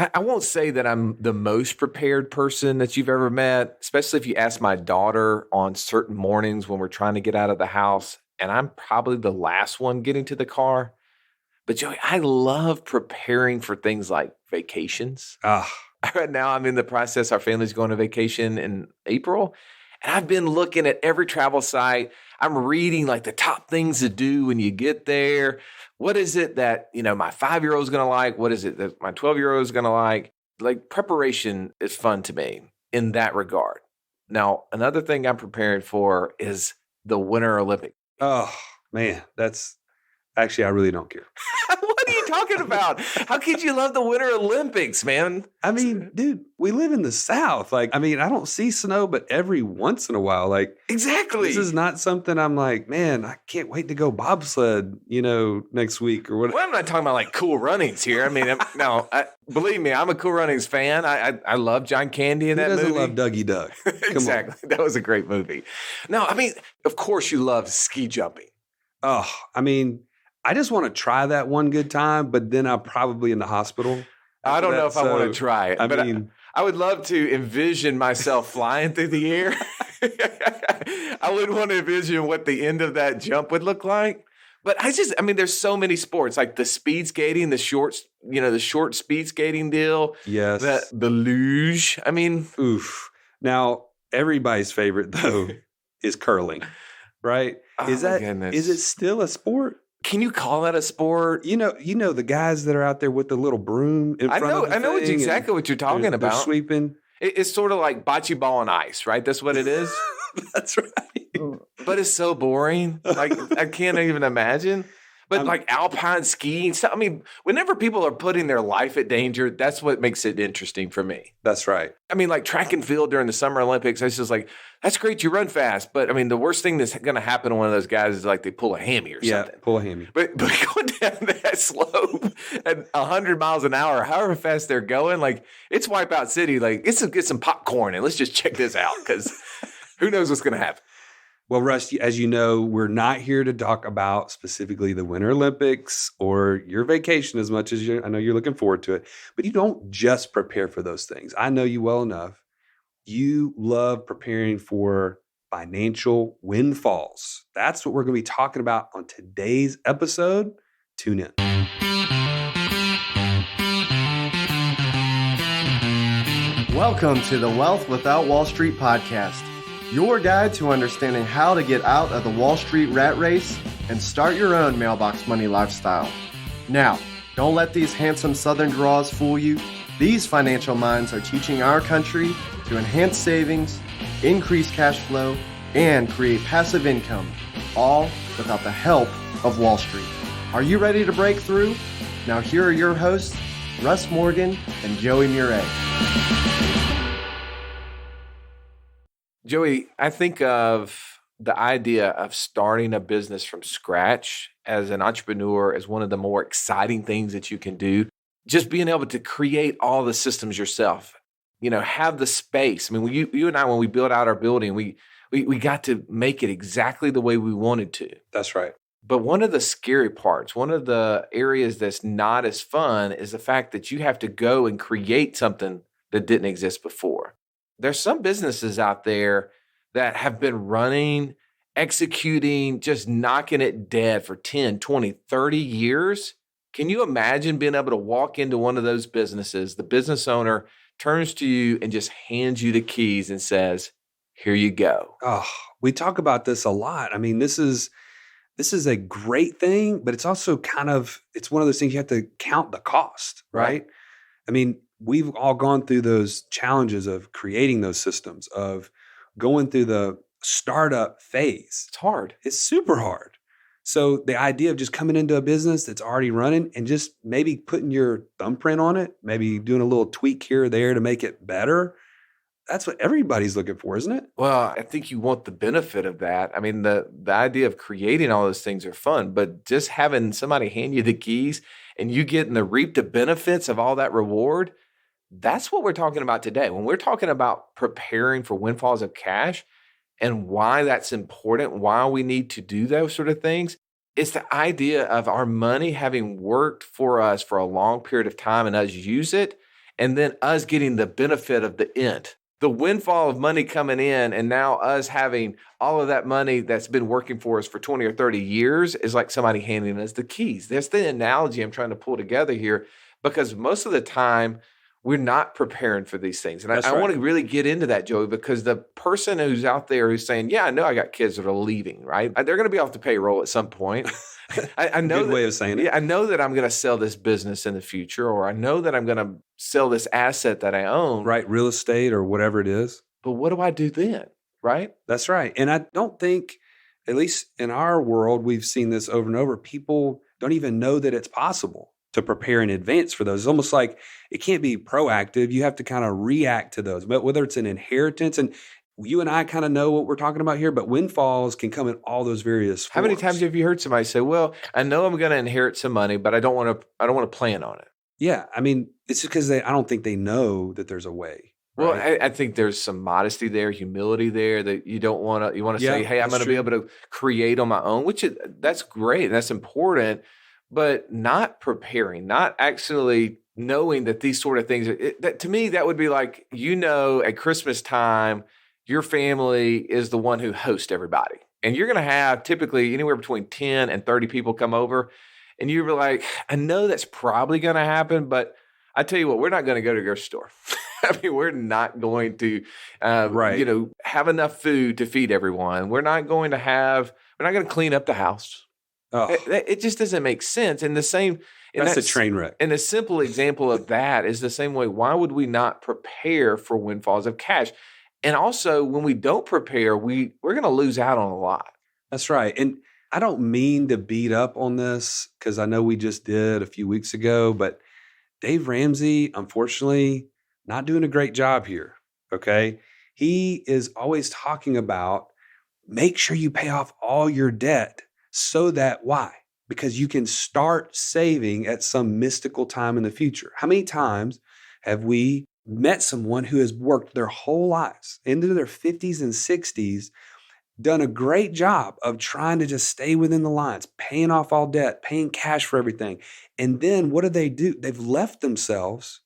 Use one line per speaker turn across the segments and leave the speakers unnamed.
I won't say that I'm the most prepared person that you've ever met, especially if you ask my daughter on certain mornings when we're trying to get out of the house, and I'm probably the last one getting to the car. But Joey, I love preparing for things like vacations.
Ah,
Right now, I'm in the process. Our family's going on vacation in April. And I've been looking at every travel site. I'm reading like the top things to do when you get there. What is it that, my 5-year-old is going to like? What is it that my 12-year-old is going to like? Like preparation is fun to me in that regard. Now, another thing I'm preparing for is the Winter Olympics.
oh man, that's actually, I really don't care.
What are you talking about? How could you love the Winter Olympics, man?
I mean, dude, we live in the South. I don't see snow, but every once in a while,
Exactly.
this is not something I'm like, man, I can't wait to go bobsled, next week or whatever.
Well, I'm not talking about like Cool Runnings here. I mean, believe me, I'm a Cool Runnings fan. I love John Candy in that movie.
Who doesn't love Dougie Duck?
Exactly. That was a great movie. No, I mean, of course you love ski jumping.
Oh, I just want to try that one good time, but then I'm probably in the hospital.
I don't know if I want to try it. I would love to envision myself flying through the air. I would want to envision what the end of that jump would look like. But there's so many sports, like the speed skating, the short speed skating deal.
Yes.
The luge.
Oof. Now, everybody's favorite, though, is curling, right? Is it still a sport?
Can you call that a sport?
You know the guys that are out there with the little broom in front of the
I know exactly what you're talking about.
They're sweeping.
It's sort of like bocce ball on ice, right? That's what it is.
That's right.
But it's so boring. Like I can't even imagine. But like alpine skiing, whenever people are putting their life at danger, that's what makes it interesting for me.
That's right.
Like track and field during the Summer Olympics, it's just like, that's great, you run fast. But the worst thing that's going to happen to one of those guys is like they pull a hammy or something.
Yeah, pull a hammy.
But going down that slope at 100 miles an hour, however fast they're going, like it's Wipeout City. Like, let's get some popcorn and let's just check this out because who knows what's going to happen.
Well, Russ, as you know, we're not here to talk about specifically the Winter Olympics or your vacation as much as I know you're looking forward to it. But you don't just prepare for those things. I know you well enough. You love preparing for financial windfalls. That's what we're going to be talking about on today's episode. Tune in.
Welcome to the Wealth Without Wall Street podcast. Your guide to understanding how to get out of the Wall Street rat race and start your own mailbox money lifestyle. Now, don't let these handsome Southern draws fool you. These financial minds are teaching our country to enhance savings, increase cash flow, and create passive income, all without the help of Wall Street. Are you ready to break through? Now here are your hosts, Russ Morgan and Joey Murray.
Joey, I think of the idea of starting a business from scratch as an entrepreneur as one of the more exciting things that you can do. Just being able to create all the systems yourself, have the space. When you and I, when we built out our building, we got to make it exactly the way we wanted to.
That's right.
But one of the scary parts, one of the areas that's not as fun is the fact that you have to go and create something that didn't exist before. There's some businesses out there that have been running, executing, just knocking it dead for 10, 20, 30 years. Can you imagine being able to walk into one of those businesses, the business owner turns to you and just hands you the keys and says, here you go.
Oh, we talk about this a lot. This is a great thing, but it's also it's one of those things you have to count the cost, right? We've all gone through those challenges of creating those systems, of going through the startup phase.
It's hard.
It's super hard. So the idea of just coming into a business that's already running and just maybe putting your thumbprint on it, maybe doing a little tweak here or there to make it better, that's what everybody's looking for, isn't it?
Well, I think you want the benefit of that. The idea of creating all those things are fun, but just having somebody hand you the keys and you getting to reap the benefits of all that reward, that's what we're talking about today. When we're talking about preparing for windfalls of cash and why that's important, why we need to do those sort of things, it's the idea of our money having worked for us for a long period of time and us use it and then us getting the benefit of the end. The windfall of money coming in and now us having all of that money that's been working for us for 20 or 30 years is like somebody handing us the keys. That's the analogy I'm trying to pull together here, because most of the time we're not preparing for these things. And I want to really get into that, Joey, because the person who's out there who's saying, yeah, I know I got kids that are leaving, right? They're going to be off the payroll at some point. I know
Good way of saying it.
Yeah, I know that I'm going to sell this business in the future, or I know that I'm going to sell this asset that I own.
Right, real estate or whatever it is.
But what do I do then, right?
That's right. And I don't think, at least in our world, we've seen this over and over. People don't even know that it's possible to prepare in advance for those. It's almost like it can't be proactive. You have to kind of react to those, but whether it's an inheritance, and you and I kind of know what we're talking about here, but windfalls can come in all those various forms.
How many times have you heard somebody say, well, I know I'm going to inherit some money, but I don't want to plan on it?
Yeah. I mean, it's just because I don't think they know that there's a way.
Well,
right?
I think there's some modesty there, humility there, that you don't want to, you want to say, hey, I'm going to be able to create on my own, that's great. That's important, but not preparing, not actually knowing that these sort of things, that to me, that would be like, at Christmas time, your family is the one who hosts everybody. And you're going to have typically anywhere between 10 and 30 people come over. And you're like, I know that's probably going to happen, but I tell you what, we're not going to go to your store. I mean, we're not going to, have enough food to feed everyone. We're not going to clean up the house.
Oh.
It just doesn't make sense. And
that's a train wreck.
And a simple example of that is the same way. Why would we not prepare for windfalls of cash? And also, when we don't prepare, we're going to lose out on a lot.
That's right. And I don't mean to beat up on this, because I know we just did a few weeks ago, but Dave Ramsey, unfortunately, not doing a great job here. Okay. He is always talking about make sure you pay off all your debt so that why? Because you can start saving at some mystical time in the future. How many times have we met someone who has worked their whole lives into their 50s and 60s, done a great job of trying to just stay within the lines, paying off all debt, paying cash for everything. And then what do? They've left themselves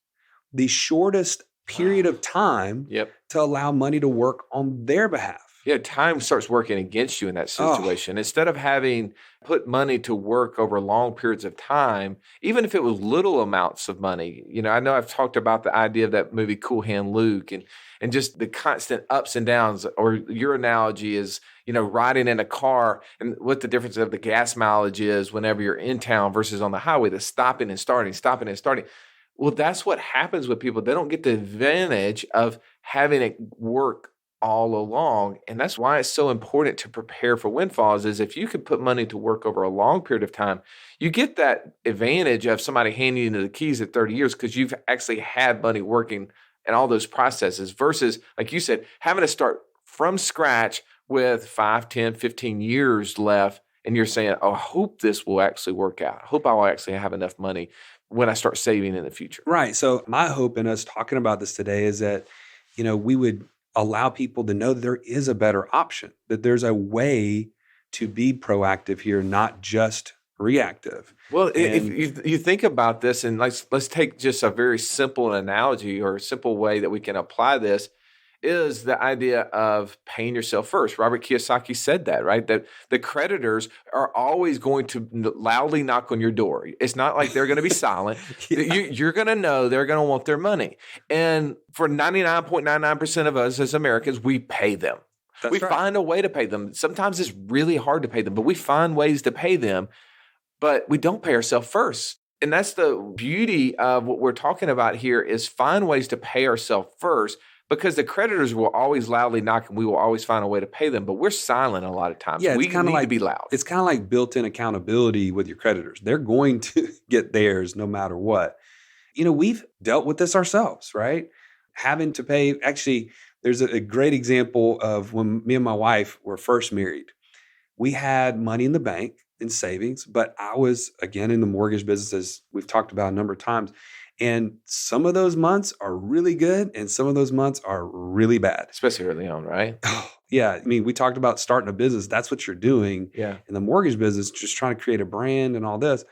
the shortest period of time to allow money to work on their behalf.
Yeah, time starts working against you in that situation. Instead of having put money to work over long periods of time, even if it was little amounts of money. I know I've talked about the idea of that movie Cool Hand Luke and just the constant ups and downs, or your analogy is, riding in a car and what the difference of the gas mileage is whenever you're in town versus on the highway, the stopping and starting. Well, that's what happens with people. They don't get the advantage of having it work all along. And that's why it's so important to prepare for windfalls, is if you can put money to work over a long period of time, you get that advantage of somebody handing you the keys at 30 years because you've actually had money working and all those processes versus, like you said, having to start from scratch with 5, 10, 15 years left. And you're saying, oh, I hope this will actually work out. I hope I will actually have enough money when I start saving in the future.
Right. So my hope in us talking about this today is that, we would allow people to know that there is a better option, that there's a way to be proactive here, not just reactive.
Well, if you think about this, and let's take just a very simple analogy or a simple way that we can apply this, is the idea of paying yourself first. Robert Kiyosaki said that, right? That the creditors are always going to loudly knock on your door. It's not like they're going to be silent. You're going to know they're going to want their money. And for 99.99% of us as Americans, we pay them. We find a way to pay them. Sometimes it's really hard to pay them, but we find ways to pay them, but we don't pay ourselves first. And that's the beauty of what we're talking about here, is find ways to pay ourselves first. Because the creditors will always loudly knock and we will always find a way to pay them. But we're silent a lot of times.
Yeah,
we need to be loud.
It's kind of like built-in accountability with your creditors. They're going to get theirs no matter what. We've dealt with this ourselves, right? Having to pay. Actually, there's a great example of when me and my wife were first married. We had money in the bank in savings, but I was, again, in the mortgage business, as we've talked about a number of times. And some of those months are really good and some of those months are really bad.
Especially early on, right?
Oh, yeah. I mean, we talked about starting a business. That's what you're doing.
Yeah.
In the mortgage business, just trying to create a brand and all this.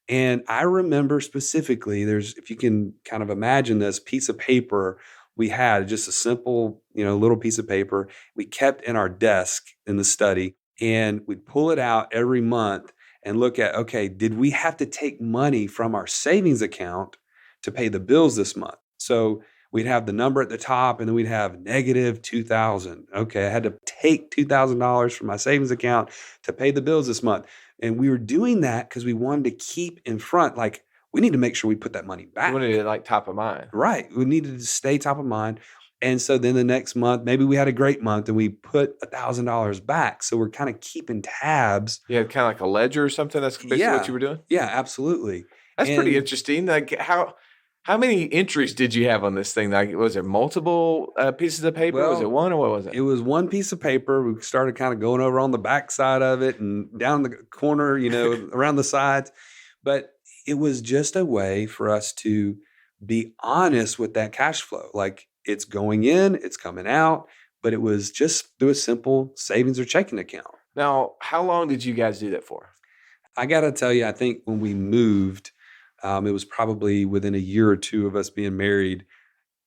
And I remember specifically, if you can kind of imagine this piece of paper we had, just a simple, little piece of paper we kept in our desk in the study, and we'd pull it out every month and look at, okay, did we have to take money from our savings account to pay the bills this month? So we'd have the number at the top, and then we'd have negative 2,000. Okay, I had to take $2,000 from my savings account to pay the bills this month. And we were doing that because we wanted to keep in front, like, we need to make sure we put that money
You
back.
wanted it like top of mind.
Right. We needed to stay top of mind. And so then the next month, maybe we had a great month and we put $1,000 back. So we're kind of keeping tabs.
You had kind of like a ledger or something. That's basically what you were doing.
Yeah, absolutely.
That's pretty interesting. Like how many entries did you have on this thing? Like, was it multiple pieces of paper? Was it one or what was it?
It was one piece of paper. We started kind of going over on the back side of it and down the corner, around the sides. But it was just a way for us to be honest with that cash flow. Like, it's going in, it's coming out, but it was just through a simple savings or checking account.
Now, how long did you guys do that for?
I got to tell you, I think when we moved, it was probably within a year or two of us being married.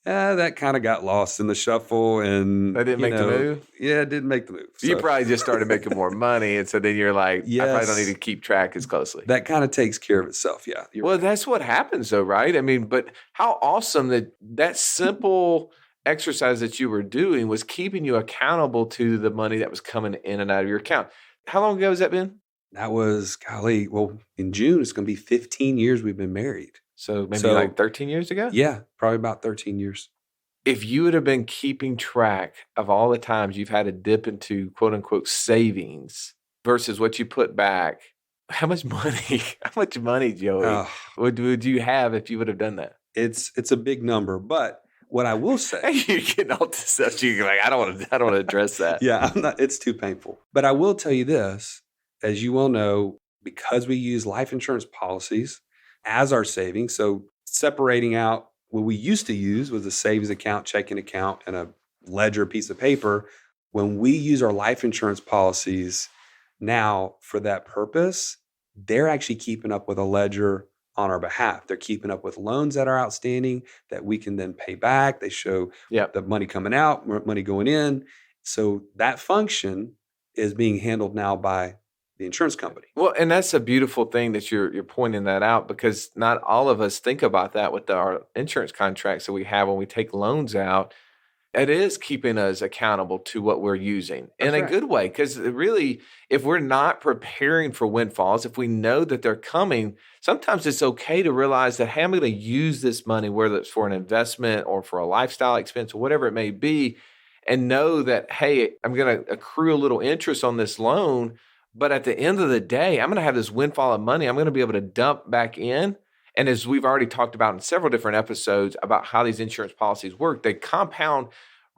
That kind of got lost in the shuffle, and
that didn't make the move.
Yeah, it didn't make the move.
So you probably just started making more money, and so then you're like, yes, I probably don't need to keep track as closely.
That kind of takes care of itself. Yeah.
Well, that's what happens, though, right? I mean, but how awesome that simple exercise that you were doing was keeping you accountable to the money that was coming in and out of your account. How long ago has that been?
That was, in June, it's going to be 15 years we've been married.
So maybe like 13 years ago?
Yeah, probably about 13 years.
If you would have been keeping track of all the times you've had to dip into quote unquote savings versus what you put back, how much money, Joey, would you have if you would have done that?
It's a big number, but what I will say,
you're getting all this stuff. You're like, I don't want to address that.
Yeah, it's too painful. But I will tell you this, as you well know, because we use life insurance policies as our savings. So separating out what we used to use was a savings account, checking account, and a ledger piece of paper. When we use our life insurance policies now for that purpose, they're actually keeping up with a ledger on our behalf. They're keeping up with loans that are outstanding that we can then pay back. They show the money coming out, money going in. So that function is being handled now by the insurance company.
Well, and that's a beautiful thing that you're pointing that out, because not all of us think about that with our insurance contracts that we have when we take loans out. It is keeping us accountable to what we're using in a good way, because really, if we're not preparing for windfalls, if we know that they're coming, sometimes it's okay to realize that, hey, I'm going to use this money, whether it's for an investment or for a lifestyle expense or whatever it may be, and know that, hey, I'm going to accrue a little interest on this loan. But at the end of the day, I'm going to have this windfall of money I'm going to be able to dump back in. And as we've already talked about in several different episodes about how these insurance policies work, they compound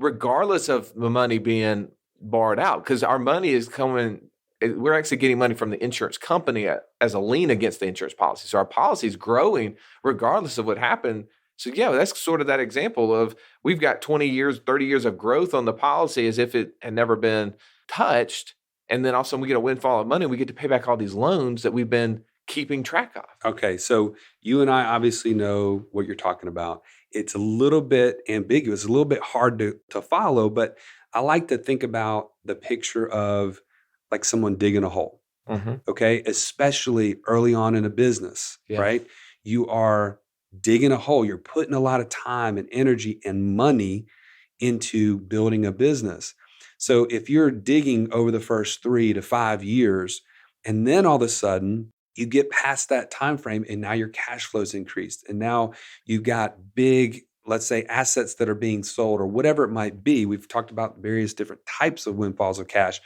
regardless of the money being borrowed out, because our money is coming. We're actually getting money from the insurance company as a lien against the insurance policy. So our policy is growing regardless of what happened. So yeah, that's sort of that example of we've got 20 years, 30 years of growth on the policy as if it had never been touched. And then also we get a windfall of money. We get to pay back all these loans that we've been keeping track of.
Okay. So you and I obviously know what you're talking about. It's a little bit ambiguous, a little bit hard to follow, but I like to think about the picture of like someone digging a hole. Mm-hmm. Okay. Especially early on in a business, right? You are digging a hole. You're putting a lot of time and energy and money into building a business. So if you're digging over the first 3 to 5 years, and then all of a sudden you get past that time frame and now your cash flow's increased, and now you've got big, let's say, assets that are being sold or whatever it might be. We've talked about various different types of windfalls of cash.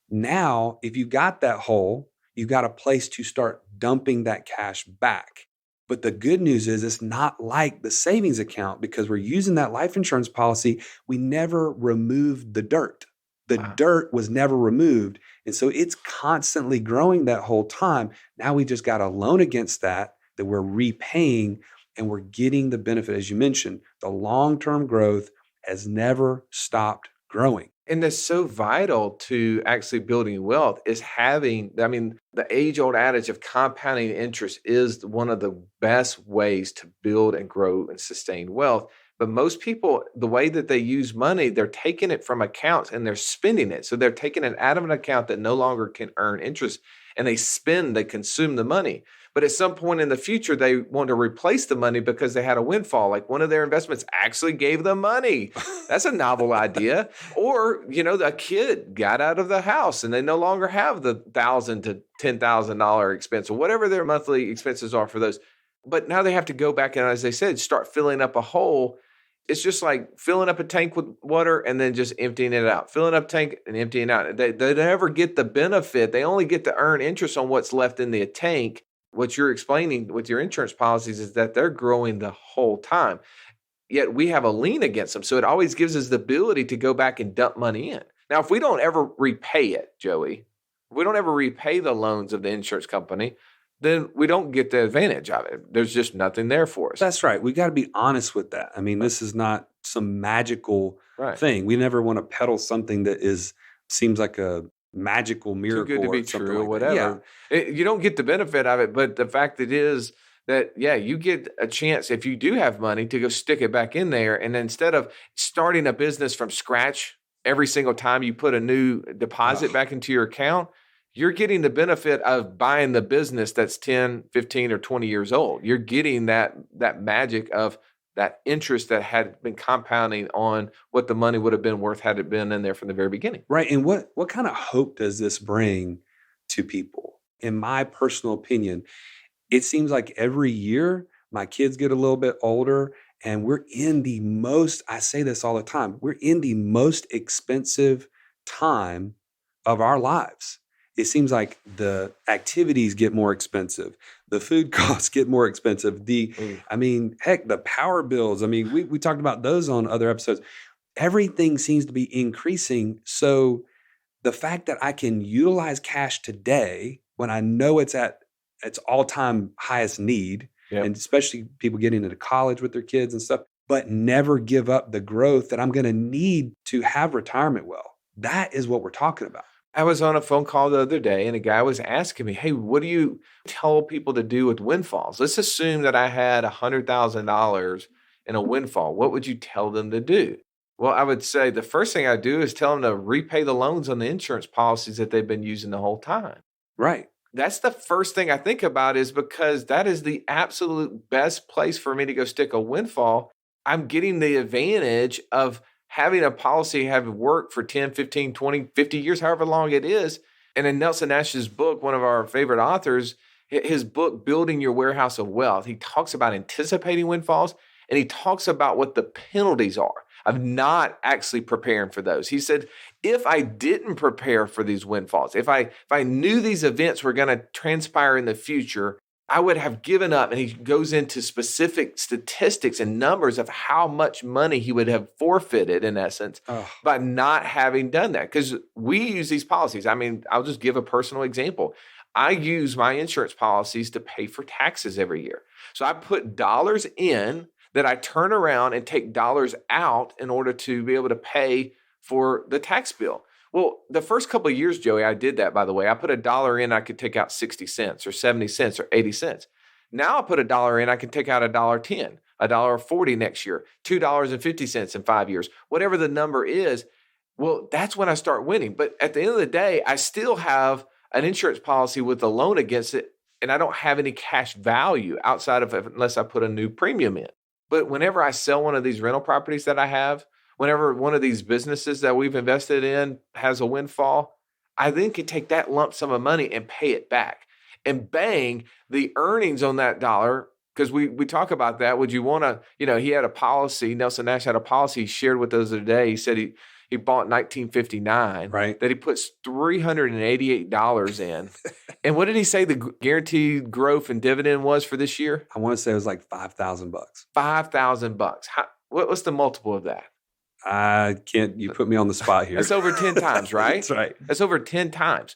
Now, if you've got that hole, you've got a place to start dumping that cash back. But the good news is it's not like the savings account, because we're using that life insurance policy. We never removed the dirt. The dirt was never removed. And so it's constantly growing that whole time. Now we just got a loan against that we're repaying, and we're getting the benefit. As you mentioned, the long-term growth has never stopped growing.
And that's so vital to actually building wealth is having, I mean, the age old adage of compounding interest is one of the best ways to build and grow and sustain wealth. But most people, the way that they use money, they're taking it from accounts and they're spending it. So they're taking it out of an account that no longer can earn interest and they consume the money. But at some point in the future, they want to replace the money because they had a windfall. Like one of their investments actually gave them money. That's a novel idea. Or, a kid got out of the house and they no longer have the $1,000 to $10,000 expense or whatever their monthly expenses are for those. But now they have to go back and, as they said, start filling up a hole. It's just like filling up a tank with water and then just emptying it out, filling up a tank and emptying it out. They never get the benefit. They only get to earn interest on what's left in the tank. What you're explaining with your insurance policies is that they're growing the whole time. Yet we have a lien against them. So it always gives us the ability to go back and dump money in. Now, if we don't ever repay it, Joey, if we don't ever repay the loans of the insurance company, then we don't get the advantage of it. There's just nothing there for us.
That's right. We got to be honest with that. I mean, this is not some magical thing. We never want to peddle something that seems like a magical miracle.
Too good to be true or whatever.
Yeah.
You don't get the benefit of it, but the fact it is that, you get a chance if you do have money to go stick it back in there. And instead of starting a business from scratch every single time you put a new deposit back into your account, you're getting the benefit of buying the business that's 10, 15, or 20 years old. You're getting that magic of that interest that had been compounding on what the money would have been worth had it been in there from the very beginning.
Right. And what kind of hope does this bring to people? In my personal opinion, it seems like every year my kids get a little bit older and we're in the most, I say this all the time, we're in the most expensive time of our lives. It seems like the activities get more expensive. The food costs get more expensive. I mean, heck, the power bills. I mean, we talked about those on other episodes. Everything seems to be increasing. So the fact that I can utilize cash today when I know it's at its all-time highest need, and especially people getting into college with their kids and stuff, but never give up the growth that I'm going to need to have retirement wealth. That is what we're talking about.
I was on a phone call the other day and a guy was asking me, hey, what do you tell people to do with windfalls? Let's assume that I had $100,000 in a windfall. What would you tell them to do? Well, I would say the first thing I do is tell them to repay the loans on the insurance policies that they've been using the whole time.
Right.
That's the first thing I think about is because that is the absolute best place for me to go stick a windfall. I'm getting the advantage of having a policy have worked for 10, 15, 20, 50 years, however long it is. And in Nelson Nash's book, one of our favorite authors, his book, Building Your Warehouse of Wealth, he talks about anticipating windfalls and he talks about what the penalties are of not actually preparing for those. He said, if I didn't prepare for these windfalls, if I knew these events were going to transpire in the future, I would have given up. And he goes into specific statistics and numbers of how much money he would have forfeited, in essence, by not having done that. Because we use these policies. I mean, I'll just give a personal example. I use my insurance policies to pay for taxes every year. So I put dollars in that I turn around and take dollars out in order to be able to pay for the tax bill. Well, the first couple of years, Joey, I did that, by the way. I put $1 in, I could take out 60 cents or 70 cents or 80 cents. Now I put $1 in, I can take out $1.10, $1.40 next year, $2.50 in 5 years, whatever the number is. Well, that's when I start winning. But at the end of the day, I still have an insurance policy with a loan against it, and I don't have any cash value outside of unless I put a new premium in. But whenever I sell one of these rental properties that I have, whenever one of these businesses that we've invested in has a windfall, I then can take that lump sum of money and pay it back. And bang, the earnings on that dollar, because we talk about that. Would you want to, he had a policy, Nelson Nash had a policy he shared with us today. He said he bought 1959,
right?
That he puts $388 in. And what did he say the guaranteed growth and dividend was for this year?
I want to say it was like $5,000.
$5,000. What's the multiple of that?
I can't, you put me on the spot here.
That's over 10 times, right?
That's right.
That's over 10 times.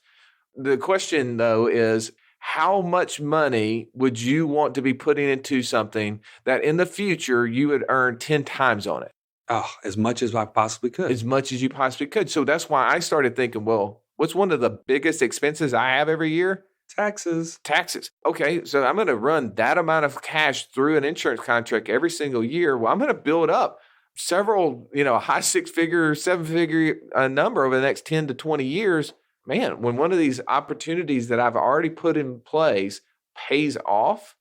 The question, though, is how much money would you want to be putting into something that in the future you would earn 10 times on it?
Oh, as much as I possibly could.
as much as you possibly could. So that's why I started thinking, well, what's one of the biggest expenses I have every year?
Taxes.
Taxes. Okay, so I'm going to run that amount of cash through an insurance contract every single year. Well, I'm going to build up several, high six-figure, seven-figure number over the next 10 to 20 years. Man, when one of these opportunities that I've already put in place pays off,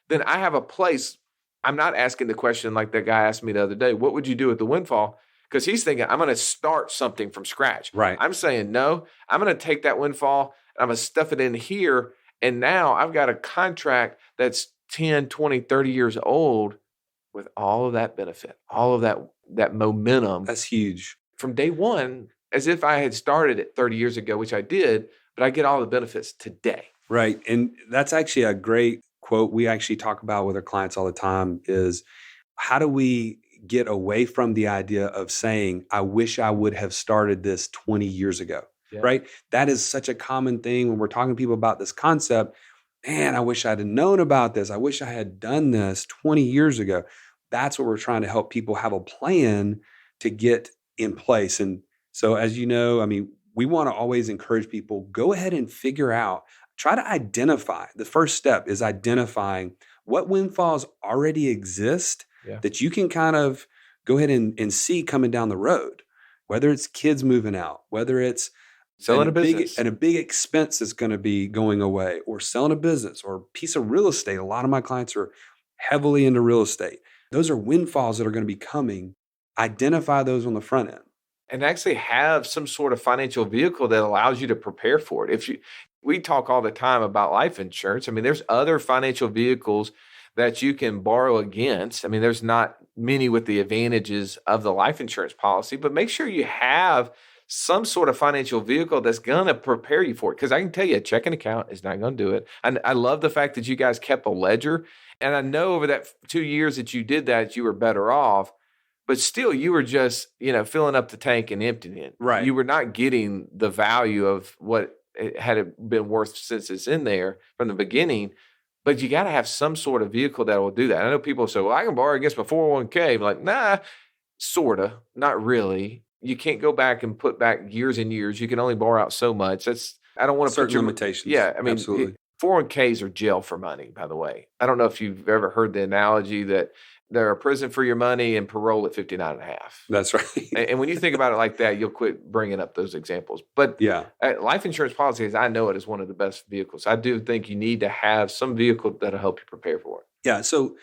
then I have a place. I'm not asking the question like that guy asked me the other day, what would you do with the windfall? Because he's thinking, I'm going to start something from scratch.
Right.
I'm saying, no, I'm going to take that windfall, I'm going to stuff it in here. And now I've got a contract that's 10, 20, 30 years old with all of that benefit, all of that momentum.
That's huge.
From day one, as if I had started it 30 years ago, which I did, but I get all the benefits today.
Right. And that's actually a great quote we actually talk about with our clients all the time is how do we get away from the idea of saying, I wish I would have started this 20 years ago, right? That is such a common thing when we're talking to people about this concept. Man, I wish I'd have known about this. I wish I had done this 20 years ago. That's what we're trying to help people have a plan to get in place. And so, as you know, I mean, we want to always encourage people, go ahead and figure out, try to identify. The first step is identifying what windfalls already exist that you can kind of go ahead and see coming down the road, whether it's kids moving out, whether it's
selling a business
and a big expense is going to be going away, or selling a business or a piece of real estate. A lot of my clients are heavily into real estate. Those are windfalls that are going to be coming. Identify those on the front end.
And actually have some sort of financial vehicle that allows you to prepare for it. We talk all the time about life insurance. I mean, there's other financial vehicles that you can borrow against. I mean, there's not many with the advantages of the life insurance policy, but make sure you have some sort of financial vehicle that's going to prepare you for it. Because I can tell you, a checking account is not going to do it. And I love the fact that you guys kept a ledger. And I know over that 2 years that you did that, you were better off. But still, you were just, filling up the tank and emptying it.
Right.
You were not getting the value of what it had been worth since it's in there from the beginning. But you got to have some sort of vehicle that will do that. I know people say, well, I can borrow against my 401k. I'm like, nah, sort of, not really. You can't go back and put back years and years. You can only borrow out so much. I don't want to
certain limitations.
Yeah, I mean,
absolutely.
401ks are jail for money, by the way. I don't know if you've ever heard the analogy that they're a prison for your money and parole at 59 and a half.
That's right.
And when you think about it like that, you'll quit bringing up those examples. But life insurance policies, I know it is one of the best vehicles. I do think you need to have some vehicle that'll help you prepare for it.
Yeah. So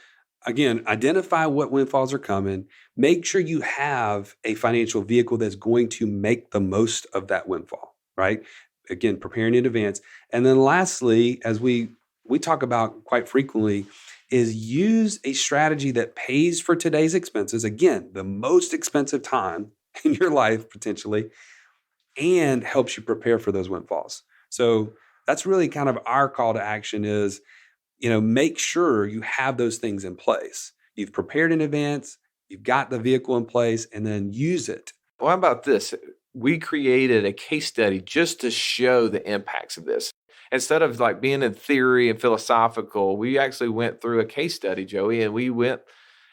again, identify what windfalls are coming. Make sure you have a financial vehicle that's going to make the most of that windfall, right? Again, preparing in advance. And then lastly, as we talk about quite frequently, is use a strategy that pays for today's expenses. Again, the most expensive time in your life potentially, and helps you prepare for those windfalls. So that's really kind of our call to action is, make sure you have those things in place. You've prepared in advance, you've got the vehicle in place, and then use it.
Well, how about this? We created a case study just to show the impacts of this. Instead of like being in theory and philosophical, we actually went through a case study, Joey, and we went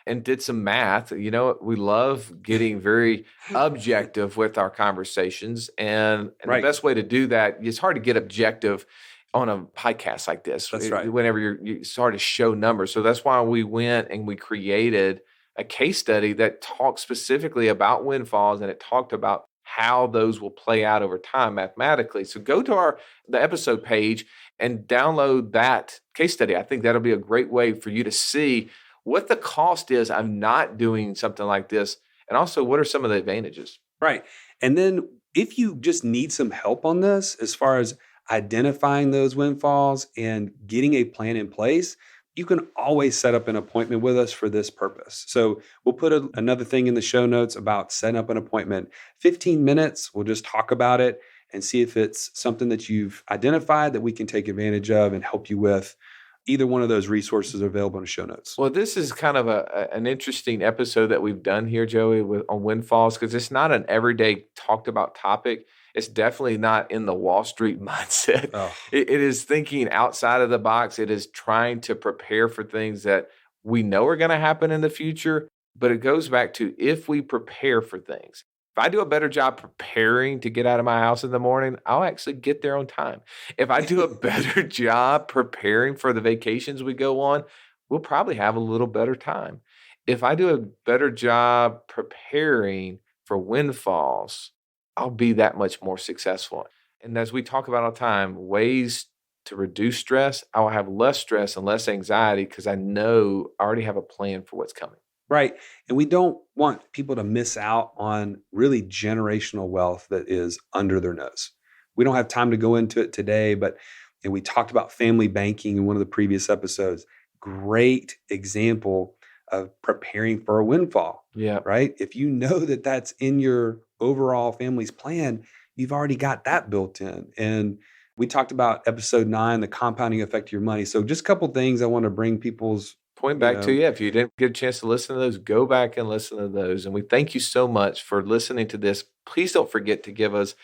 and did some math. We love getting very objective with our conversations. And the best way to do that, it's hard to get objective on a podcast like this.
That's right.
Whenever you start to show numbers. So that's why we went and we created a case study that talked specifically about windfalls, and it talked about how those will play out over time mathematically. So go to the episode page and download that case study. I think that'll be a great way for you to see what the cost is of not doing something like this, and also what are some of the advantages.
Right. And then if you just need some help on this, as far as identifying those windfalls and getting a plan in place, you can always set up an appointment with us for this purpose. So we'll put another thing in the show notes about setting up an appointment. 15 minutes, we'll just talk about it and see if it's something that you've identified that we can take advantage of and help you with. Either one of those resources are available in the show notes.
Well, this is kind of an interesting episode that we've done here, Joey, on windfalls, because it's not an everyday talked about topic. It's definitely not in the Wall Street mindset.
Oh.
It is thinking outside of the box. It is trying to prepare for things that we know are going to happen in the future, But it goes back to if we prepare for things. If I do a better job preparing to get out of my house in the morning, I'll actually get there on time. If I do a better job preparing for the vacations we go on, we'll probably have a little better time. If I do a better job preparing for windfalls, I'll be that much more successful. And as we talk about all the time, ways to reduce stress, I'll have less stress and less anxiety because I know I already have a plan for what's coming.
Right. And we don't want people to miss out on really generational wealth that is under their nose. We don't have time to go into it today, but and we talked about family banking in one of the previous episodes. Great example of preparing for a windfall.
Yeah.
Right. If you know that that's in your overall family's plan, you've already got that built in. And we talked about episode 9, the compounding effect of your money. So just a couple things I want to bring people's
point back to, if you didn't get a chance to listen to those, go back and listen to those. And we thank you so much for listening to this. Please don't forget to give us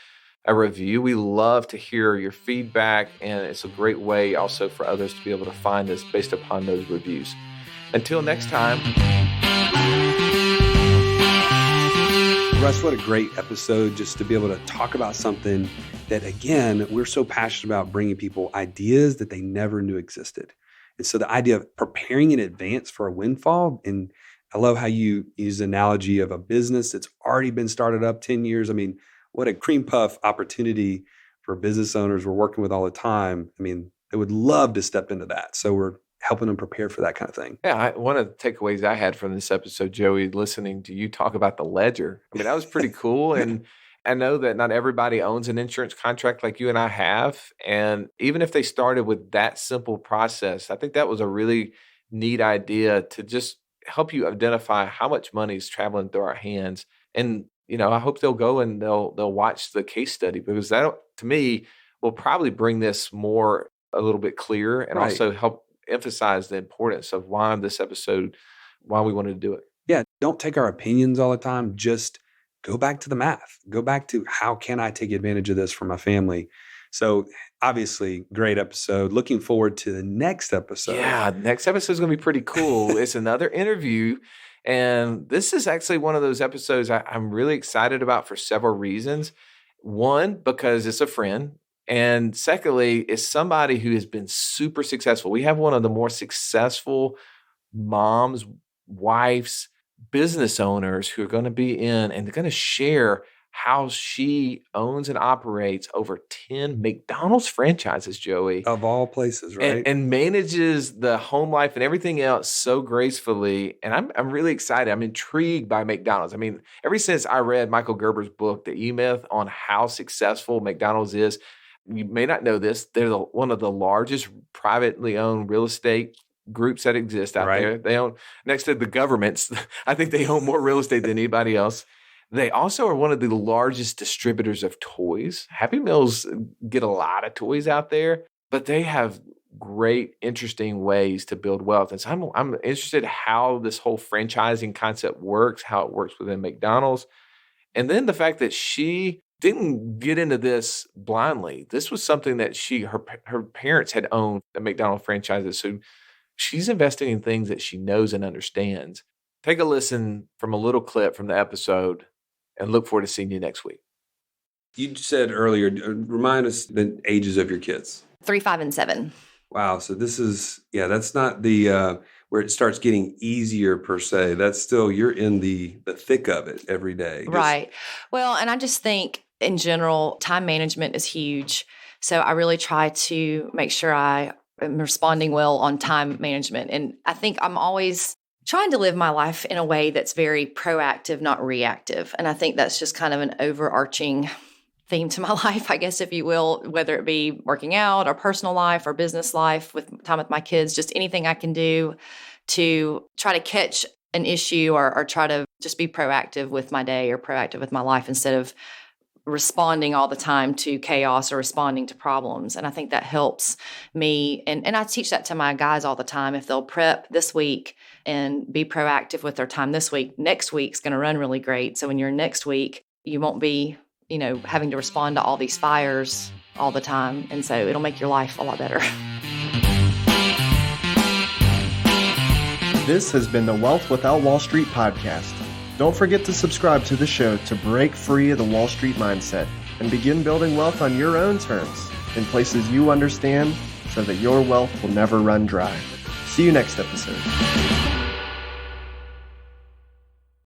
a review. We love to hear your feedback, and it's a great way also for others to be able to find us based upon those reviews. Until next time.
Russ, what a great episode just to be able to talk about something that, again, we're so passionate about bringing people ideas that they never knew existed. And so the idea of preparing in advance for a windfall, and I love how you use the analogy of a business that's already been started up 10 years. I mean, what a cream puff opportunity for business owners we're working with all the time. I mean, they would love to step into that. So we're helping them prepare for that kind of thing.
Yeah, one of the takeaways I had from this episode, Joey, listening to you talk about the ledger. I mean, that was pretty cool. And I know that not everybody owns an insurance contract like you and I have. And even if they started with that simple process, I think that was a really neat idea to just help you identify how much money is traveling through our hands. And, I hope they'll go and they'll watch the case study, because that, to me, will probably bring this more a little bit clearer, and also help emphasize the importance of why we wanted to do it.
Yeah. Don't take our opinions all the time. Just go back to the math. Go back to how can I take advantage of this for my family? So obviously, great episode. Looking forward to the next episode.
Yeah, next episode is going to be pretty cool. It's another interview. And this is actually one of those episodes I'm really excited about for several reasons. One, because it's a friend. And secondly, it's somebody who has been super successful. We have one of the more successful moms, wives, business owners who are going to be in, and they're going to share how she owns and operates over 10 McDonald's franchises, Joey.
Of all places, right?
And manages the home life and everything else so gracefully. And I'm really excited. I'm intrigued by McDonald's. I mean, ever since I read Michael Gerber's book, The E-Myth, on how successful McDonald's is, you may not know this, they're one of the largest privately owned real estate groups that exist out there. They own, next to the governments, I think they own more real estate than anybody else. They also are one of the largest distributors of toys. Happy Meals get a lot of toys out there, but they have great, interesting ways to build wealth. And so I'm interested how this whole franchising concept works, how it works within McDonald's. And then the fact that she didn't get into this blindly. This was something that her parents had owned the McDonald's franchises. So she's investing in things that she knows and understands. Take a listen from a little clip from the episode, and look forward to seeing you next week.
You said earlier, remind us the ages of your kids.
3, 5, and 7.
Wow. So this is, that's not the, where it starts getting easier per se. That's still, you're in the thick of it every day.
Right. Well, and I just think in general, time management is huge. So I really try to make sure I am responding well on time management. And I think I'm always trying to live my life in a way that's very proactive, not reactive. And I think that's just kind of an overarching theme to my life, I guess, if you will, whether it be working out or personal life or business life, with time with my kids, just anything I can do to try to catch an issue or try to just be proactive with my day or proactive with my life instead of responding all the time to chaos or responding to problems. And I think that helps me. And I teach that to my guys all the time. If they'll prep this week and be proactive with their time this week, next week's going to run really great. So when you're next week, you won't be, having to respond to all these fires all the time. And so it'll make your life a lot better.
This has been the Wealth Without Wall Street podcast. Don't forget to subscribe to the show to break free of the Wall Street mindset and begin building wealth on your own terms in places you understand so that your wealth will never run dry. See you next episode.